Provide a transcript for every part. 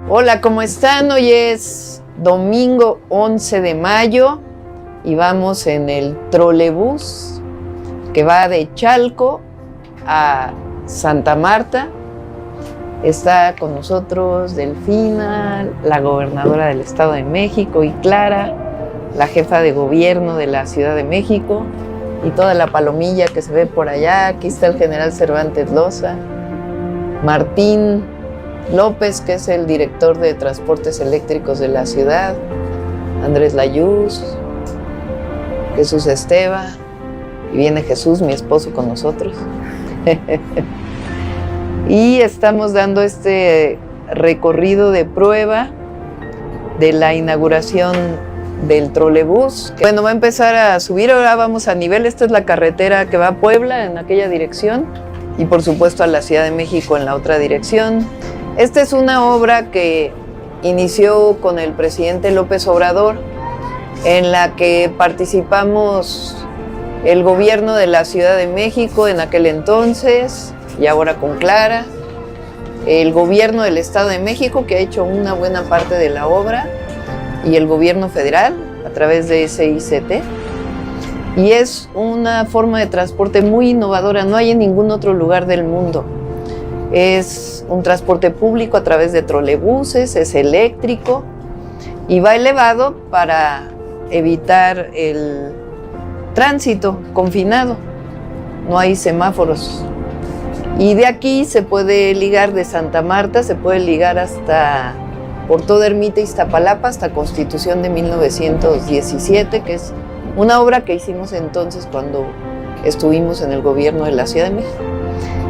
Hola, ¿cómo están? Hoy es domingo 11 de mayo y vamos en el trolebús que va de Chalco a Santa Marta. Está con nosotros Delfina, la gobernadora del Estado de México, y Clara, la jefa de gobierno de la Ciudad de México, y toda la palomilla que se ve por allá. Aquí está el general Cervantes Loza, Martín López, que es el director de transportes eléctricos de la ciudad, Andrés Layuz, Jesús Esteva, y viene Jesús, mi esposo, con nosotros. Y estamos dando este recorrido de prueba de la inauguración del trolebús. Bueno, va a empezar a subir, ahora vamos a nivel. Esta es la carretera que va a Puebla en aquella dirección y por supuesto a la Ciudad de México en la otra dirección. Esta es una obra que inició con el presidente López Obrador, en la que participamos el gobierno de la Ciudad de México en aquel entonces, y ahora con Clara, el gobierno del Estado de México, que ha hecho una buena parte de la obra, y el gobierno federal a través de SICT. Y es una forma de transporte muy innovadora, no hay en ningún otro lugar del mundo. Es un transporte público a través de trolebuses, es eléctrico y va elevado para evitar el tránsito confinado. No hay semáforos. Y de aquí se puede ligar, de Santa Marta, se puede ligar hasta por toda Ermita, Iztapalapa, hasta Constitución de 1917, que es una obra que hicimos entonces cuando estuvimos en el gobierno de la Ciudad de México.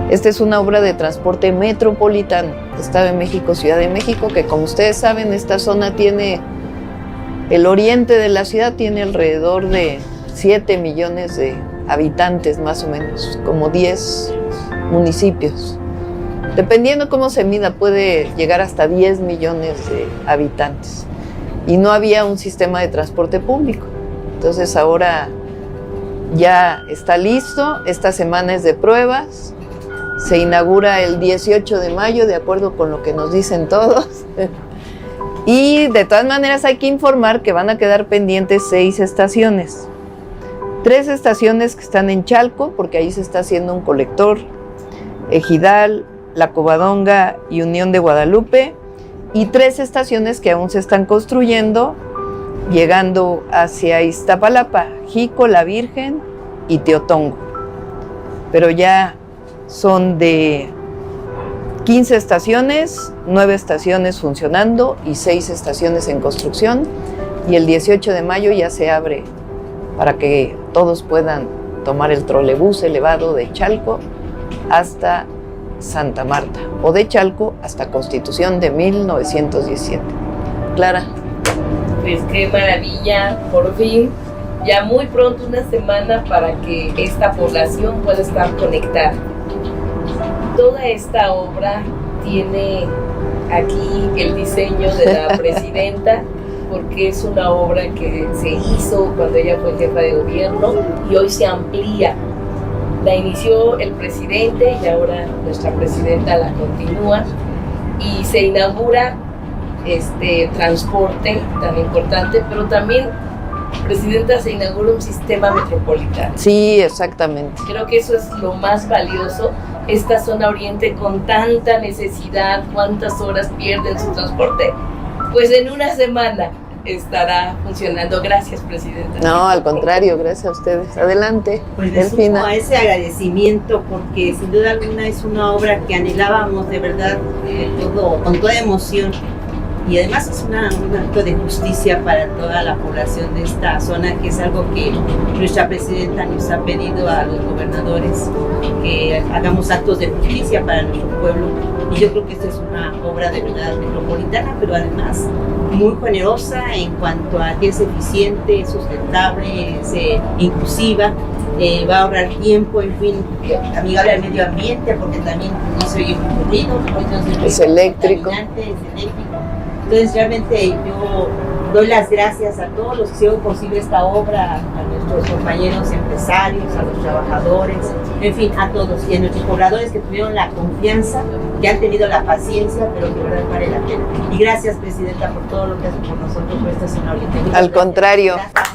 Esta es una obra de transporte metropolitano, Estado de México, Ciudad de México, que como ustedes saben, esta zona tiene, el oriente de la ciudad tiene alrededor de 7 millones de habitantes, más o menos, como 10 municipios. Dependiendo cómo se mida, puede llegar hasta 10 millones de habitantes. Y no había un sistema de transporte público. Entonces ahora ya está listo, esta semana es de pruebas, se inaugura el 18 de mayo, de acuerdo con lo que nos dicen todos. Y de todas maneras hay que informar que van a quedar pendientes 6 estaciones. 3 estaciones que están en Chalco, porque ahí se está haciendo un colector, Ejidal, La Covadonga y Unión de Guadalupe, y 3 estaciones que aún se están construyendo, llegando hacia Iztapalapa, Jico, La Virgen y Teotongo. Pero ya son de 15 estaciones, 9 estaciones funcionando y 6 estaciones en construcción, y el 18 de mayo ya se abre para que todos puedan tomar el trolebús elevado de Chalco hasta Santa Marta, o de Chalco hasta Constitución de 1917. Clara. Pues qué maravilla, por fin, ya muy pronto, una semana para que esta población pueda estar conectada. Toda esta obra tiene aquí el diseño de la presidenta, porque es una obra que se hizo cuando ella fue jefa de gobierno y hoy se amplía. La inició el presidente y ahora nuestra presidenta la continúa, y se inaugura este transporte tan importante, pero también, presidenta, se inaugura un sistema metropolitano. Sí, exactamente. Creo que eso es lo más valioso. Esta zona oriente con tanta necesidad, cuántas horas pierden su transporte, pues en una semana estará funcionando. Gracias, presidenta. No, al contrario, gracias a ustedes. Adelante, pues Delfina. A ese agradecimiento, porque sin duda alguna es una obra que anhelábamos de verdad, con toda emoción, y además es un acto de justicia para toda la población de esta zona, que es algo que nuestra presidenta nos ha pedido a los gobernadores, que hagamos actos de justicia para nuestro pueblo, y yo creo que esta es una obra de verdad metropolitana, pero además muy generosa en cuanto a que es eficiente, es sustentable, es inclusiva, va a ahorrar tiempo, en fin, amigable al medio ambiente, porque también no se oye mucho ruido, es eléctrico. Es eléctrico. Entonces realmente yo Doy las gracias a todos los que hicieron posible esta obra, a nuestros compañeros empresarios, a los trabajadores, en fin, a todos. Y a nuestros pobladores que tuvieron la confianza, que han tenido la paciencia, pero que de verdad vale la pena. Y gracias, Presidenta, por todo lo que hace por nosotros, por esta zona oriente. Al contrario. Gracias.